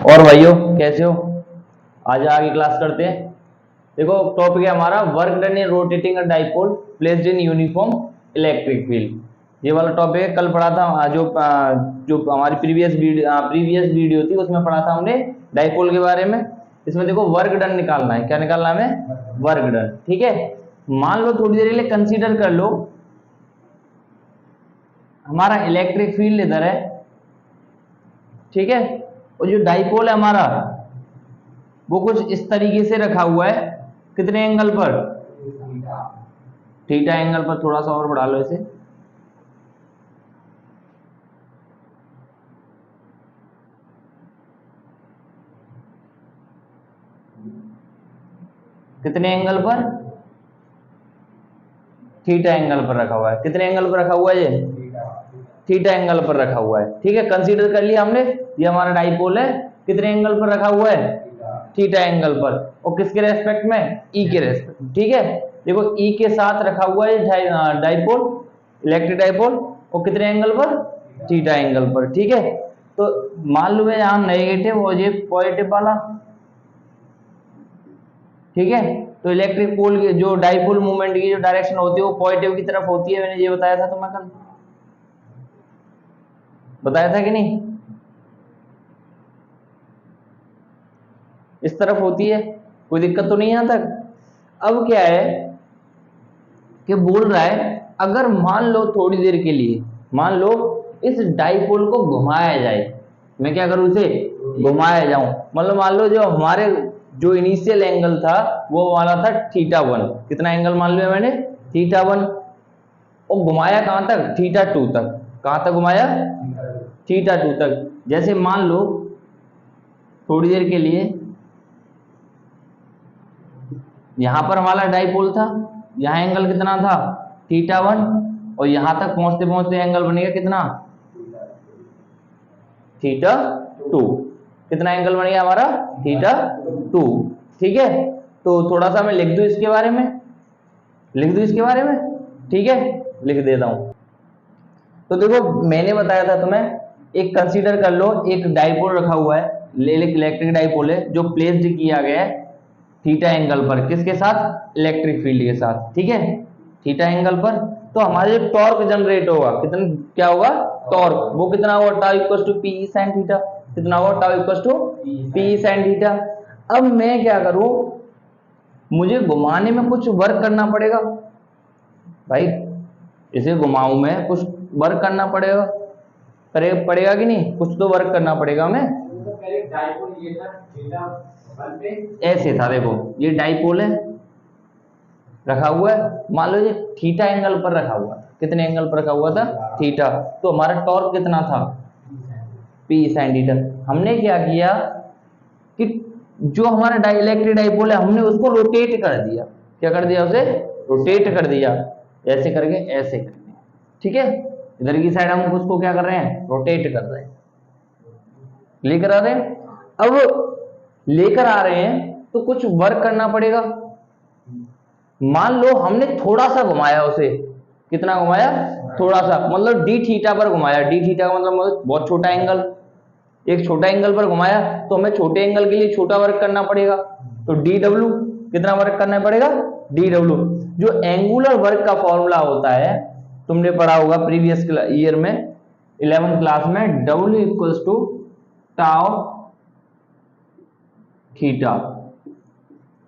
और भाइयों कैसे हो? आज आगे क्लास करते हैं। देखो टॉपिक है हमारा work done in rotating a dipole placed in uniform electric field. ये वाला टॉपिक है, कल पढ़ा था। जो हमारी प्रीवियस वीडियो थी उसमें पढ़ा था हमने डाइपोल के बारे में। इसमें देखो वर्क डन निकालना है। क्या निकालना है हमें? Work done. ठीक है, मान लो थोड़ी देर के लिए कंसीडर कर लो हमारा इलेक्ट्रिक फील्ड इधर है, ठीक है, और जो डाइपोल है हमारा वो कुछ इस तरीके से रखा हुआ है। कितने एंगल पर? थीटा एंगल पर। थोड़ा सा और बढ़ा लो इसे। कितने एंगल पर? थीटा एंगल पर रखा हुआ है। कितने एंगल पर रखा हुआ है? ये थीटा एंगल पर रखा हुआ है। ठीक है, कंसीडर कर लिया हमने। ये हमारा डाइपोल है, कितने एंगल पर रखा हुआ है? थीटा एंगल पर। और किसके रेस्पेक्ट में? ई के रेस्पेक्ट। ठीक है, देखो ई के साथ रखा हुआ है डाइपोल, इलेक्ट्रिक डाइपोल, और कितने एंगल पर? थीटा एंगल पर। ठीक है, तो मान लो यहाँ नेगेटिव और ये पॉजिटिव वाला। ठीक है, तो इलेक्ट्रिक पोल की जो डाइपोल मूवमेंट की जो डायरेक्शन होती है वो पॉजिटिव की तरफ होती है। मैंने ये बताया था तुम्हें कल, बताया था कि नहीं? इस तरफ होती है। कोई दिक्कत तो नहीं यहां तक? अब क्या है कि बोल रहा है अगर मान लो थोड़ी देर के लिए, मान लो इस डाइपोल को घुमाया जाए। मैं क्या करूं? इसे घुमाया जाऊं। मतलब मान लो जो हमारे जो इनिशियल एंगल था वो वाला था थीटा 1। कितना एंगल मान लिया मैंने? थीटा 1। और घुमाया कहां तक? थीटा 2 तक। कहां तक घुमाया? थीटा 2 तक। जैसे मान लो थोड़ी देर के लिए यहां पर हमारा डाइपोल था, यहां एंगल कितना था? थीटा 1। और यहां तक पहुंचते पहुंचते एंगल बनेगा कितना? थीटा 2। कितना एंगल बन गया हमारा? थीटा 2। ठीक है, तो थोड़ा सा मैं लिख दूं इसके बारे में, लिख दूं इसके बारे में। ठीक है, लिख देता हूं। तो देखो मैंने बताया था तुम्हें, एक कंसीडर कर लो एक डाइपोल रखा हुआ है, इलेक्ट्रिक डाइपोल है जो प्लेस्ड किया गया है थीटा एंगल पर। किसके साथ? इलेक्ट्रिक फील्ड के साथ। ठीक है, थीटा एंगल पर। तो हमारे जो टॉर्क जनरेट होगा कितना, क्या होगा? टॉर्क। वो कितना होगा? Tau equal to p sine theta. कितना होगा? Tau equal to p sine theta. अब मैं क्या करूं, मुझे घुमाने में कुछ वर्क करना पड़ेगा भाई। इसे घुमाऊं मैं, कुछ वर्क करना पड़ेगा, पड़ेगा कि नहीं? कुछ तो वर्क करना पड़ेगा हमें। ऐसे था, देखो ये डाइपोल है रखा हुआ है, मान लो ये थीटा एंगल पर रखा हुआ था। कितने एंगल पर रखा हुआ था? थीटा। तो हमारा टॉर्क कितना था? P sine theta. हमने क्या किया कि जो हमारा डाइलेक्ट्रिक डाइपोल है हमने उसको रोटेट कर दिया। क्या कर दिया? उसे रोटेट कर दिया। ऐसे करके ऐसे करके। ठीक है, इधर की साइड हम उसको क्या कर रहे हैं? रोटेट कर रहे हैं, लेकर आ रहे हैं। अब लेकर आ रहे हैं तो कुछ वर्क करना पड़ेगा। मान लो हमने थोड़ा सा घुमाया उसे। कितना घुमाया? थोड़ा सा, मतलब डी थीटा पर घुमाया। डी थीटा का मतलब बहुत छोटा एंगल। एक छोटा एंगल पर घुमाया तो हमें छोटे एंगल के लिए छोटा वर्क करना पड़ेगा। तो डी डब्ल्यू, कितना वर्क करना पड़ेगा? D W. जो एंगुलर वर्क का फॉर्मूला होता है, तुमने पढ़ा होगा प्रीवियस ईयर में 11th क्लास में, W equals to tau theta.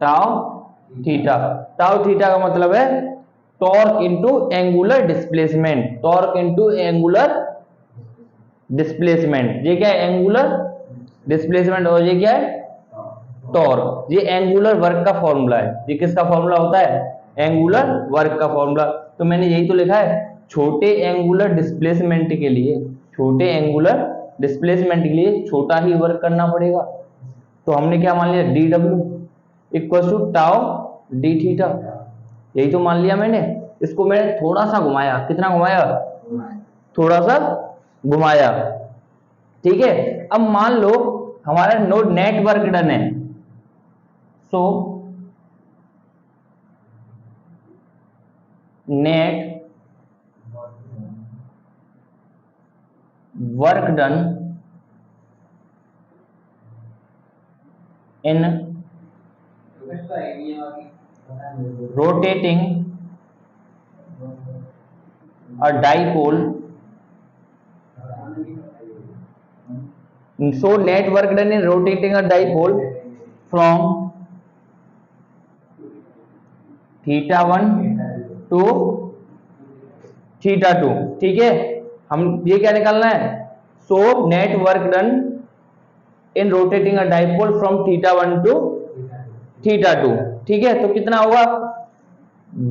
Tau theta. Tau theta का मतलब है torque into angular displacement. Torque into angular displacement. ये क्या है? Angular displacement. और ये क्या है? टॉर्क। ये एंगुलर वर्क का फॉर्मूला है। ये किसका फॉर्मूला होता है? एंगुलर वर्क का फॉर्मूला। तो मैंने यही तो लिखा है, छोटे एंगुलर डिस्प्लेसमेंट के लिए, छोटे एंगुलर डिस्प्लेसमेंट के लिए छोटा ही वर्क करना पड़ेगा। तो हमने क्या मान लिया? D W equal to tau d theta. यही तो मान लिया मैंने। इसको मैंने थोड़ा सा घुमाया। कितना घुमाया? थोड़ा सा घुमाया। ठीक है, अब मान लो हमारा नोड नेटवर्क डन है। So net work done in rotating a dipole, so net work done in rotating a dipole from θ1 to θ2। ठीक है, हम ये क्या निकालना है, so net work done in rotating a dipole from θ1 to θ2। ठीक है, तो कितना होगा,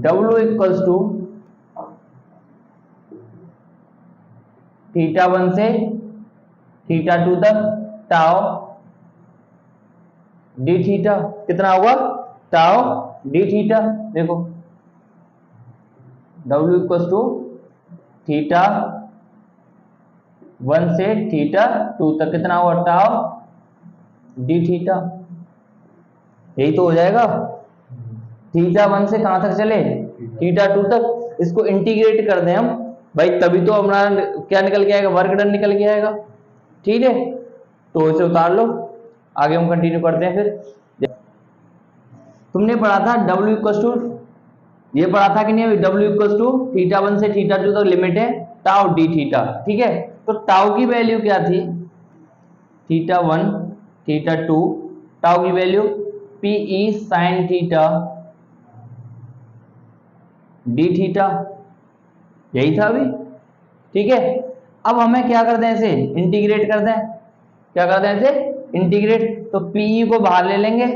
W इक्वल्स टू θ1 से θ2 तक टाउ डी थीटा, कितना होगा, टाउ डी थीटा। देखो W इक्वल्स टू θ1 से θ2 तक कितना होगा, टाउ डी थीटा। यही तो हो जाएगा, θ1 से कहां तक चले, θ2 तक। इसको इंटीग्रेट कर दें हम भाई, तभी तो हमारा क्या निकल के आएगा, वर्क डन निकल के आएगा। ठीक है, तो इसे उतार लो, आगे हम कंटिन्यू करते हैं। फिर तुमने पढ़ा था W इक्वल्स टू, ये पढ़ा था कि नहीं अभी, W इक्वल्स टू θ1 से θ2 तक लिमिट है टाउ डी थीटा। ठीक है, तो टाउ की वैल्यू क्या थी, θ1 θ2, टाउ की value PE sin theta D theta, यही था अभी। ठीक है, अब हमें क्या कर दें, इसे इंटीग्रेट कर दें। क्या कर दें, इसे इंटीग्रेट, तो PE को बाहर ले लेंगे,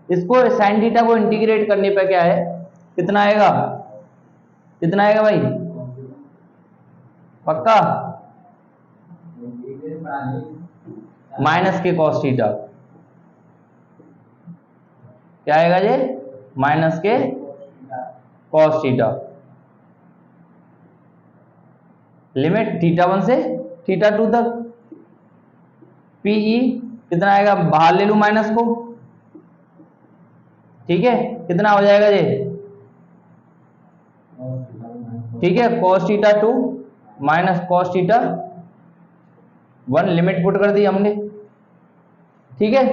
इसको sin थीटा को इंटीग्रेट करने पर क्या है, कितना आएगा, कितना आएगा भाई, पक्का, माइनस के cos थीटा। क्या आएगा ये, माइनस के cos थीटा, लिमिट θ1 से θ2 तक। PE कितना आएगा, बाहर ले लूं माइनस को। ठीक है, कितना हो जाएगा ये, ठीक है, cos θ2 minus cos θ1, limit put कर दी हमने। ठीक है,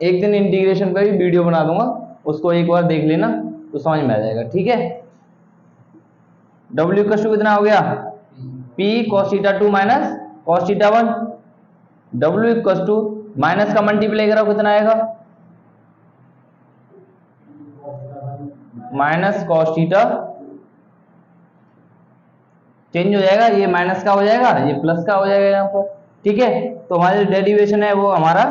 एक दिन इंटीग्रेशन का भी वीडियो बना दूंगा, उसको एक बार देख लेना तो समझ में आ जाएगा। ठीक है, W इक्वल टू कितना हो गया, P cos θ2 minus cos θ1। W equal to minus का मल्टीप्लाई करो, कितना आएगा, माइनस cos थीटा, चेंज हो जाएगा, ये माइनस का हो जाएगा, ये प्लस का हो जाएगा यहाँ पर। ठीक है, तो हमारा जो डेरिवेशन है वो हमारा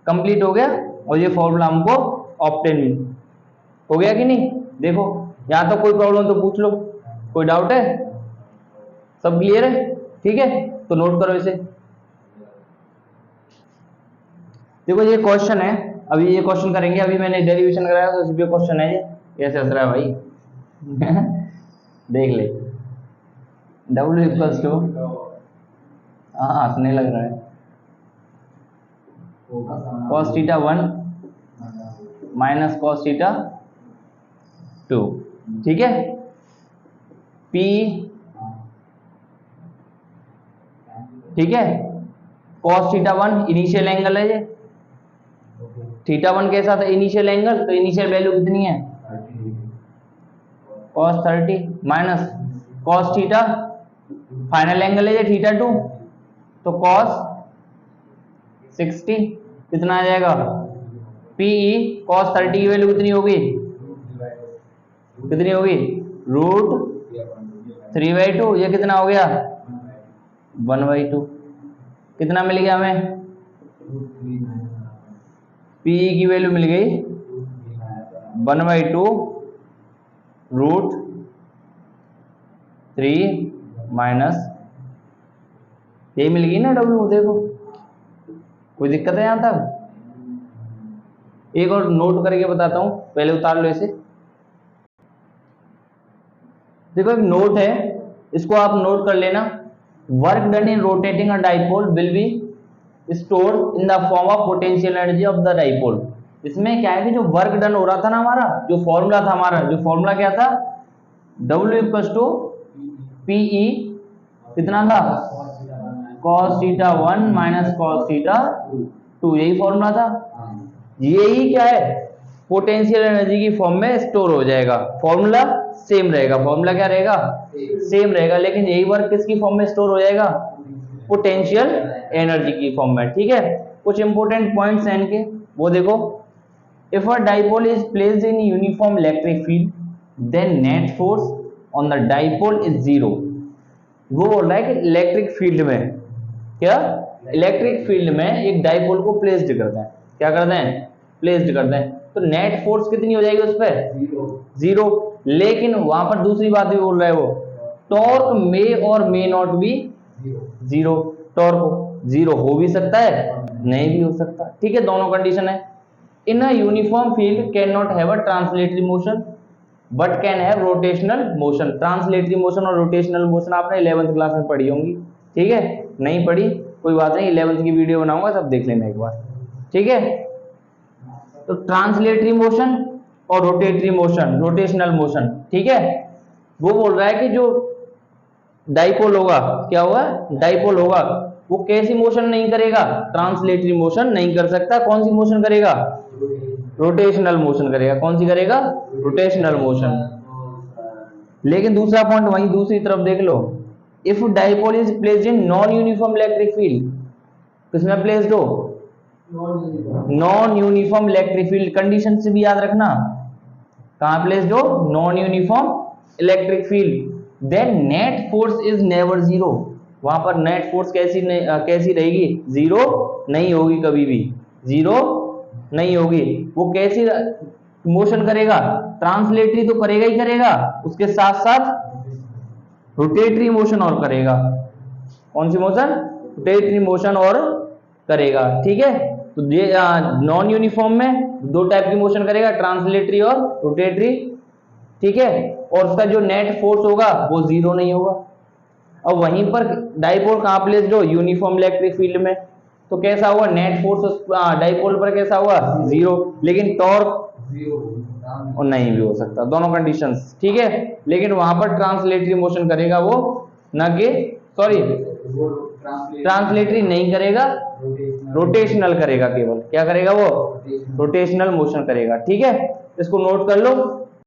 कंप्लीट हो गया, और ये फॉर्मूला हमको ऑब्टेन हो गया कि नहीं। देखो यहाँ तो कोई प्रॉब्लम तो पूछ लो, कोई डाउट है, सब क्लियर है। ठीक है, तो नोट करो इसे। देखो ये क्वेश्चन है, अभी ये क्वेश्चन करेंगे, अभी मैंने डेरिवेशन कराया तो इसी पे क्वेश्चन है ये, कैसे हंस रहा है भाई देख ले, W इक्वल्स टू, हाँ हंसने लग रहा है, cos θ1 माइनस cos θ2। ठीक है, P, ठीक है, cos θ1 इनिशियल एंगल है ये, θ1 के साथ इनिशियल एंगल, तो इनिशियल वैल्यू कितनी है, cos 30 minus cos theta, final angle है ये θ2, तो cos 60, कितना आ जाएगा, PE cos 30 की वैल्यू कितनी होगी, कितनी होगी, √3/2, ये कितना हो गया, 1/2। कितना मिल गया हमें, PE की वैल्यू मिल गई 1/2 √3 माइनस, यही मिल गई ना W। देखो कोई दिक्कत है यहाँ तक, एक और नोट करके बताता हूँ, पहले उतार लो इसे। देखो एक नोट है, इसको आप नोट कर लेना, work done in rotating a dipole will be stored in the form of potential energy of the dipole. इसमें क्या है कि जो वर्क डन हो रहा था ना, हमारा जो फॉर्मूला था, हमारा जो फॉर्मूला क्या था, W इक्वल टू PE कितना था, cos θ1 माइनस cos θ2। 2, यही फॉर्मूला था। यही क्या है, पोटेंशियल एनर्जी की फॉर्म में स्टोर हो जाएगा। फॉर्मूला सेम रहेगा, फॉर्मूला क्या रहेगा, सेम रहेगा, लेकिन यही वर्क किसकी फॉर्म में स्टोर हो जाएगा, पोटेंशियल एनर्जी की फॉर्म में। ठीक है, कुछ इंपॉर्टेंट पॉइंट्स हैं इनके, वो देखो। If a dipole is placed in uniform electric field then net force on the dipole is 0। वो बोल रहा है कि इलेक्ट्रिक फील्ड में, क्या इलेक्ट्रिक फील्ड में एक डाइपोल को प्लेस्ड करते हैं, क्या करते हैं, प्लेस्ड करते हैं, तो नेट फोर्स कितनी हो जाएगी उस पर, 0। लेकिन वहां पर दूसरी बात भी बोल रहा है वो, टॉर्क मे और मे नॉट बी 0। टॉर्क 0 हो भी सकता है, नहीं भी हो सकता। ठीक है, दोनों कंडीशन है। In a uniform field can not have a translatory motion but can have rotational motion. Translatory motion और रोटेशनल मोशन आपने 11th क्लास में पढ़ी होंगी। ठीक है, नहीं पढ़ी कोई बात नहीं, 11th की वीडियो बनाऊंगा, तब देख लेना एक बार। ठीक है, तो ट्रांसलेटरी मोशन और रोटेटरी मोशन, रोटेशनल मोशन। ठीक है, वो बोल रहा है कि जो डाइपोल होगा, क्या होगा, डाइपोल होगा, वो कैसी मोशन नहीं करेगा, ट्रांसलेटरी मोशन नहीं कर सकता। कौन सी मोशन करेगा, रोटेशनल मोशन करेगा। कौन सी करेगा, रोटेशनल मोशन। लेकिन दूसरा पॉइंट वहीं दूसरी तरफ देख लो, if dipole is placed in non uniform electric field, किसमें प्लेस्ड हो, non uniform electric field. Condition से भी याद रखना, कहां प्लेस्ड हो, non uniform electric field, then net force is never 0। वहां पर नेट फोर्स कैसी रहेगी, 0 नहीं होगी, कभी भी 0 नहीं होगी। वो कैसी मोशन करेगा, ट्रांसलेटरी तो करेगा ही करेगा, उसके साथ साथ रोटेटरी मोशन और करेगा। कौन सी मोशन, रोटेटरी मोशन और करेगा। ठीक है, तो ये नॉन यूनिफॉर्म में दो टाइप की मोशन करेगा, ट्रांसलेटरी और रोटेटरी। ठीक है, और उसका जो नेट फोर्स होगा वो 0 नहीं होगा। और वहीं पर डाइपोल कहां प्लेस्ड हो, यूनिफॉर्म इलेक्ट्रिक फील्ड में, तो कैसा हुआ, नेट फोर्स डाइपोल पर कैसा हुआ, 0, लेकिन टॉर्क और नहीं भी हो सकता, दोनों कंडीशंस। ठीक है, लेकिन वहां पर ट्रांसलेटरी मोशन करेगा वो, ना कि सॉरी ट्रांसलेटरी नहीं करेगा, रोटेशनल करेगा केवल। क्या करेगा वो, रोटेशनल मोशन करेगा। ठीक है, इसको नोट कर लो।